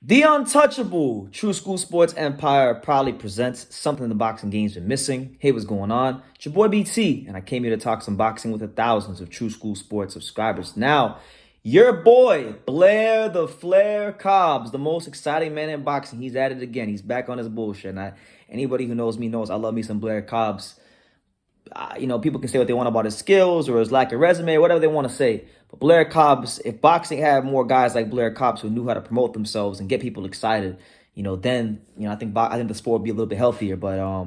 The Untouchable True School Sports Empire proudly presents something the boxing game's been missing. Hey, what's going on? It's your boy BT, and I came here to talk some boxing with the thousands of True School Sports subscribers. Now, your boy, Blair the Flair Cobbs, the most exciting man in boxing. He's at it again. He's back on his bullshit. And anybody who knows me knows I love me some Blair Cobbs. People can say what they want about his skills or his lack of resume, or whatever they want to say. But Blair Cobbs, if boxing had more guys like Blair Cobbs who knew how to promote themselves and get people excited, then I think the sport would be a little bit healthier. But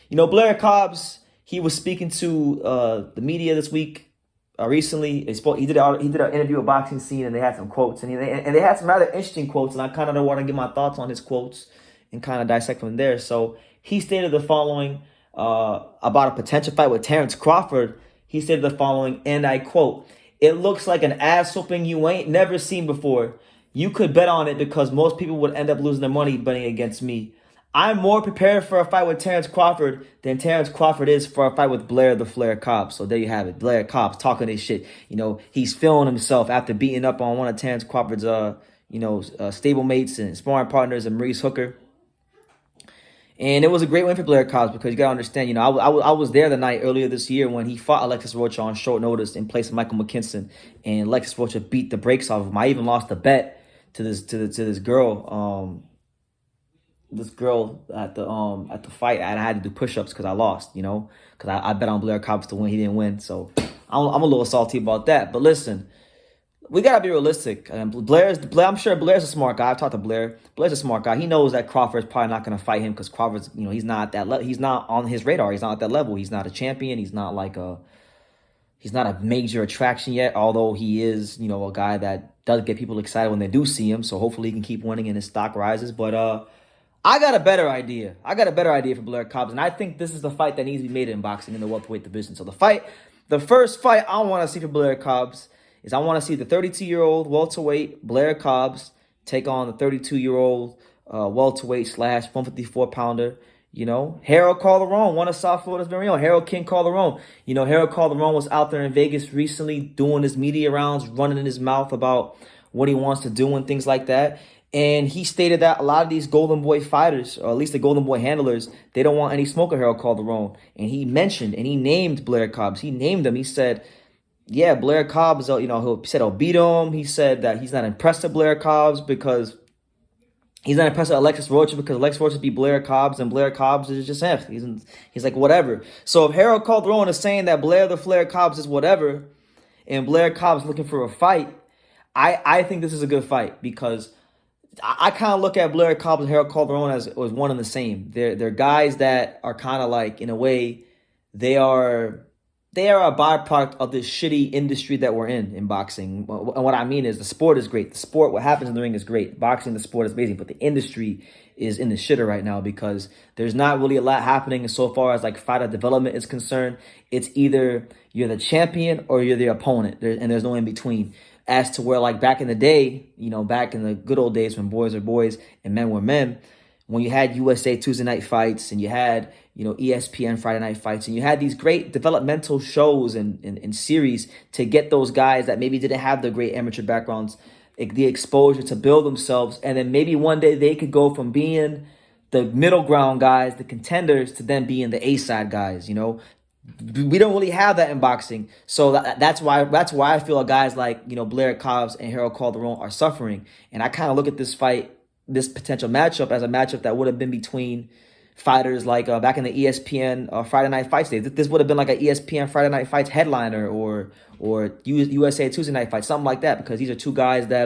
Blair Cobbs, he was speaking to the media this week. Recently, he did an interview with Boxing Scene, and they had some quotes, and they had some rather interesting quotes, and I kind of want to give my thoughts on his quotes and kind of dissect from there. So he stated the following. About a potential fight with Terence Crawford. He said the following, and I quote, "It looks like an ass whooping you ain't never seen before. You could bet on it because most people would end up losing their money betting against me. I'm more prepared for a fight with Terence Crawford than Terence Crawford is for a fight with Blair the Flair Cobbs." So there you have it. Blair Cobbs talking his shit. He's feeling himself after beating up on one of Terence Crawford's stablemates and sparring partners, and Maurice Hooker. And it was a great win for Blair Cobbs because you got to understand, I was there the night earlier this year when he fought Alexis Rocha on short notice in place of Michael McKinson, and Alexis Rocha beat the brakes off of him. I even lost a bet to this girl, at the fight, and I had to do push-ups because I lost, because I bet on Blair Cobbs to win. He didn't win, so I'm a little salty about that. But listen, we gotta be realistic. Blair. I'm sure Blair's a smart guy. I've talked to Blair. Blair's a smart guy. He knows that Crawford's probably not gonna fight him because Crawford's, he's not at that he's not on his radar. He's not at that level. He's not a champion. He's not a major attraction yet. Although he is, a guy that does get people excited when they do see him. So hopefully he can keep winning and his stock rises. But I got a better idea. For Blair Cobbs, and I think this is the fight that needs to be made in boxing in the welterweight division. So the first fight I want to see for Blair Cobbs is I want to see the 32-year-old welterweight Blair Cobbs take on the 32-year-old welterweight / 154-pounder, Harold Calderon, one of South Florida's very own, Harold King Calderon. Harold Calderon was out there in Vegas recently doing his media rounds, running in his mouth about what he wants to do and things like that. And he stated that a lot of these Golden Boy fighters, or at least the Golden Boy handlers, they don't want any smoke of Harold Calderon. And he mentioned and he named Blair Cobbs. He named him. He said, yeah, Blair Cobbs, he said he'll beat him. He said that he's not impressed with Blair Cobbs because he's not impressed with Alexis Rocha because Alexis Rocha beat Blair Cobbs, and Blair Cobbs is just he's like, whatever. So if Harold Calderon is saying that Blair the Flair Cobbs is whatever, and Blair Cobbs looking for a fight, I think this is a good fight because I kind of look at Blair Cobbs and Harold Calderon as one and the same. They're guys that are kind of like, in a way, they are a byproduct of this shitty industry that we're in boxing. And what I mean is the sport is great. The sport, what happens in the ring is great. Boxing, the sport is amazing. But the industry is in the shitter right now because there's not really a lot happening so far as like fighter development is concerned. It's either you're the champion or you're the opponent. And there's no in between. As to where like back in the day, back in the good old days when boys are boys and men were men, when you had USA Tuesday night fights and you had, ESPN Friday night fights, and you had these great developmental shows and series to get those guys that maybe didn't have the great amateur backgrounds, the exposure to build themselves. And then maybe one day they could go from being the middle ground guys, the contenders, to then being the A-side guys, We don't really have that in boxing. So that's why I feel guys like, Blair Cobbs and Harold Calderon are suffering. And I kind of look at this fight, this potential matchup, as a matchup that would have been between fighters like back in the ESPN Friday Night Fights days. This would have been like an ESPN Friday Night Fights headliner or USA Tuesday Night Fight, something like that, because these are two guys that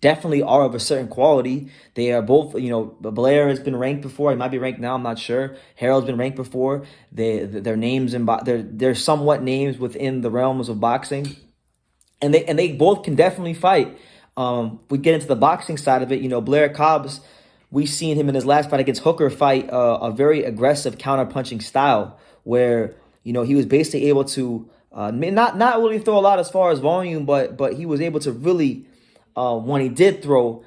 definitely are of a certain quality. They are both, Blair has been ranked before. He might be ranked now. I'm not sure. Harold's been ranked before. Their names they're somewhat names within the realms of boxing, and they both can definitely fight. We get into the boxing side of it. Blair Cobbs, we've seen him in his last fight against Hooker fight a very aggressive counter-punching style where, he was basically able to not really throw a lot as far as volume, but he was able to really, when he did throw,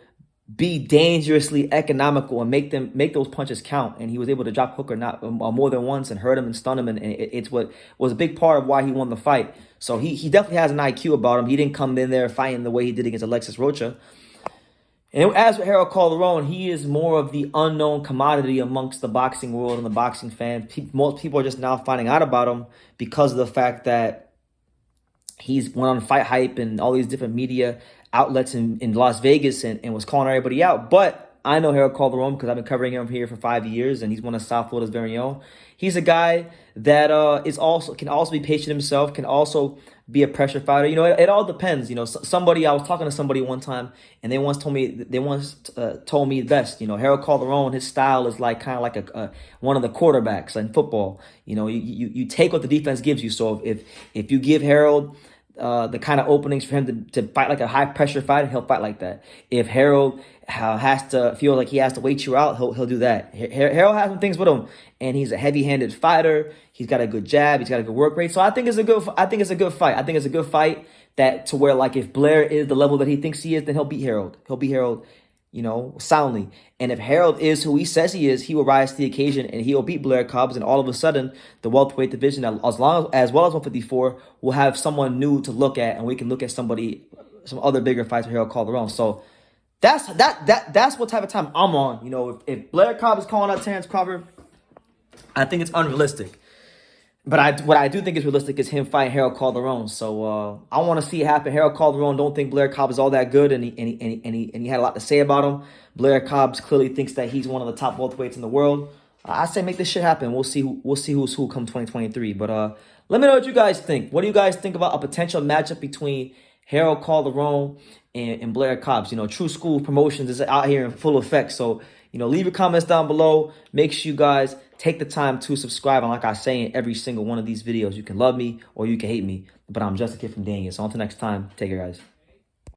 be dangerously economical and make those punches count. And he was able to drop Hooker not more than once and hurt him and stun him. And it's what was a big part of why he won the fight. So he definitely has an IQ about him. He didn't come in there fighting the way he did against Alexis Rocha. And as for Harold Calderon, he is more of the unknown commodity amongst the boxing world and the boxing fans. Most people are just now finding out about him because of the fact that he's went on Fight Hype and all these different media outlets in Las Vegas and was calling everybody out. But I know Harold Calderon because I've been covering him here for 5 years, and he's one of South Florida's very own. He's a guy that can also be patient himself, can also be a pressure fighter. It all depends. I was talking to somebody one time, and they once told me best. Harold Calderon, his style is like kind of like a one of the quarterbacks in football. You take what the defense gives you. So if you give Harold the kind of openings for him to fight like a high pressure fight, he'll fight like that. If Harold has to feel like he has to wait you out, he'll do that. Harold has some things with him, and he's a heavy-handed fighter. He's got a good jab. He's got a good work rate. So I think it's a good fight. I think it's a good fight that to where like if Blair is the level that he thinks he is, then he'll beat Harold. He'll beat Harold, soundly. And if Harold is who he says he is, he will rise to the occasion and he'll beat Blair Cobbs. And all of a sudden, the welterweight division, as well as 154, will have someone new to look at, and we can look at some other bigger fights with Harold Calderon. So that's what type of time I'm on. If Blair Cobbs is calling out Terence Crawford, I think it's unrealistic. But what I do think is realistic is him fighting Harold Calderon. So I want to see it happen. Harold Calderon don't think Blair Cobbs is all that good, and he had a lot to say about him. Blair Cobbs clearly thinks that he's one of the top welterweights in the world. I say make this shit happen. We'll see who's who come 2023. But let me know what you guys think. What do you guys think about a potential matchup between Harold Calderon and Blair Cobbs? True School Promotions is out here in full effect. So leave your comments down below. Make sure you guys take the time to subscribe. And like I say in every single one of these videos, you can love me or you can hate me, but I'm just a kid from Daniel. So until next time, take care, guys.